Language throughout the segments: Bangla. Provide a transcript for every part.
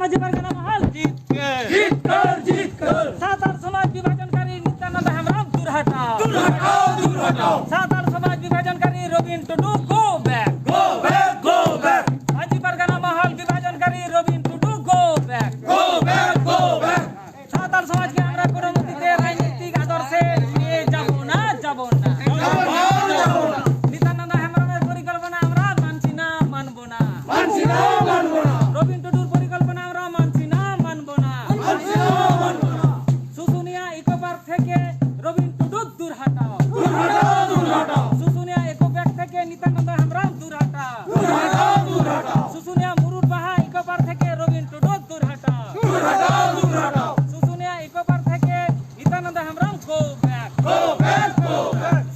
মাঝি পারগানা মহল জিত কর সাতার সমাজ বিভাজনকারী নিত্যানন্দ হেমব্রম দূর হটাও সাতার সমাজ বিভাজনকারী রবীন টুডু গো ব্যাক মাঝি পারগানা মহল বিভাজনকারী রবীন টুডু গো ব্যাক সাতার সমাজকে আমরা কোনো মতে রাজনৈতিক আদর্শে নিয়ে যাব না নিত্যানন্দ হেমব্রমের পরিকল্পনা আমরা মানছি না মানব না রবীন টুডুর পরিকল্পনা আমরা মানছি না মানব না শুশুনিয়া ইকো পার্ক থেকে রবীন টুডু দূর হটাও শুশুনিয়া ইকো পার্ক থেকে নিত্যানন্দ হেমব্রম দূর হটাও শুশুনিয়া মুরুড বাহা ইকো পার্ক থেকে রবীন টুডু দূর হটাও শুশুনিয়া ইকো পার্ক থেকে নিত্যানন্দ হেমব্রম গো ব্যাক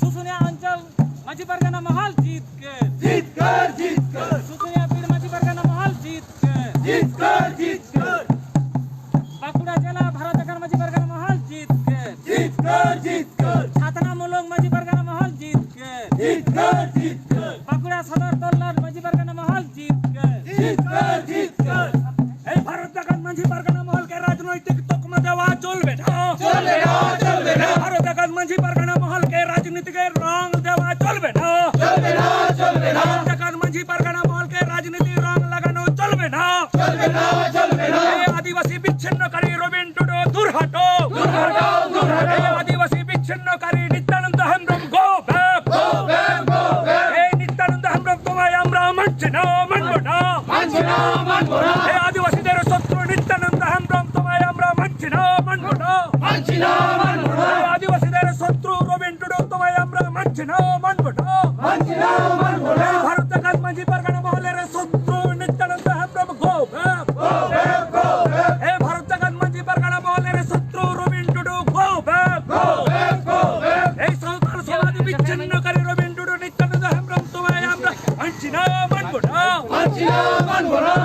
শুশুনিয়া অঞ্চল মাঝি পারগানা মহল জিত কর শুশুনিয়া পীর মাঝি পারগানা মহল জিত কর বাঁকুড়া জেলা ভারত দেখার মাঝি পারগানা মহল জিত কর ছাতনা মুলুং মাঝি পারগানা মহল জিত কর বাঁকুড়া সদর তল্লার মাঝি পারগানা মহল জিত কর এই ভারত দেখার মাঝি পারগানা মহলকে রাজনৈতিক তকমা দেওয়া চলবে না ভারত দেখার মাঝি পারগানা মহলকে রাজনীতিকে রং দেওয়া চলবে না ভারত দেখার মাঝি পারগানা মহলকে রাজনীতির রং লাগানো চলবে না এই আদিবাসী বিচ্ছিন্নকারী রবীন টুডু দূর হটো এই আদিবাসী বিচ্ছিন্নকারী নিত্যানন্দ হেমব্রম গো ব্যাক এই নিত্যানন্দ হেমব্রম তোমায় আমরা মানছি না মানব না এই আদিবাসীদের শত্রু নিত্যানন্দ হেমব্রম তোমায় আমরা মানছি না মানব না এই আদিবাসীদের শত্রু রবীন টুডু তোমায় আমরা মানছি না মানব না এই ভারত দেখার মাঝি পারগানা মহলের শত্রু নিত্যানন্দ হেমব্রম গো ব্যাক এই ভারত দেখার মাঝি পারগানা মহলের শত্রু রবীন টুডু গো ব্যাক এই সাঁওতাল সমাজ বিচ্ছিন্নকারী রবীন টুডু নিত্যানন্দ হেমব্রম তোমায় আমরা মানছি না মানব না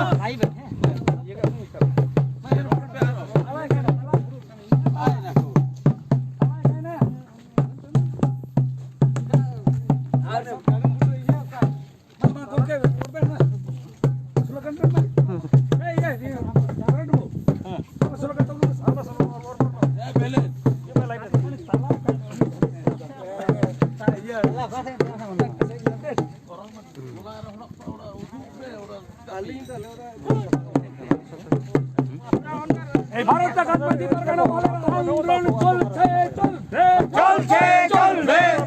এই ভারত দেখার মাঝি পারগানা মহলের আন্দোলন চলছে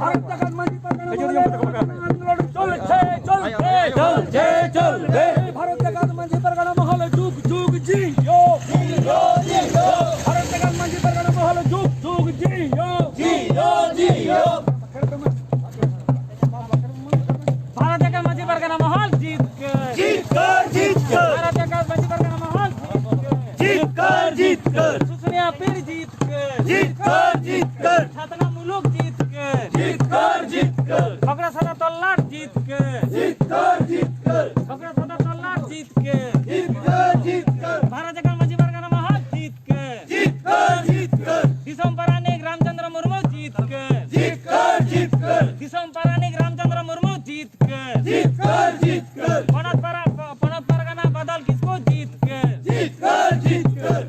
ভারত দেখার মাঝি পারগানা মহলের আন্দোলন চলছে এই ভারত দেখার মাঝি পারগানা মহল যুগ জিও ভারত দেখার মাঝি পারগানা মহল যুগ জিও ভারত দেখার মাঝি পারগানা মহল জিত কর ভারত দেখার মাঝি পারগানা মহল জিত কর শুশুনিয়া পীর জিত কর ছাতনা মুলুক জিত কর বাঁকুড়া সদর তল্লাট জিত কর বাঁকুড়া সদর তল্লাট জিত কর ভারত দেখার মাঝি পারগানা মহল জিত কর দিশম পারানিক রামচন্দ্র মুর্মু জিত কর দিশম পারানিক রামচন্দ্র মুর্মু জিত কর পনত পারগানা বাদল কিসকো জিত কর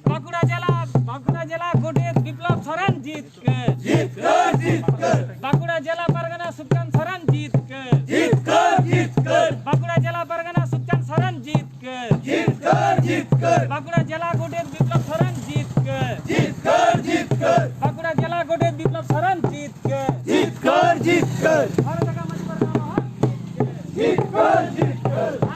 বাঁকুড়া জেলা গোটের বিপ্লব সরেন জিত কর বাঁকুড়া জেলা পারগানা সুবচান সরেন জিত কর বাঁকুড়া জেলা পারগানা সুবচান সরেন জিত কর বাঁকুড়া জেলা গোটের বিপ্লব সরেন জিত কর বাঁকুড়া জেলা গোটের বিপ্লব সরেন জিত কর ভারত দেখার মাঝি পারগানা মহল জিত কর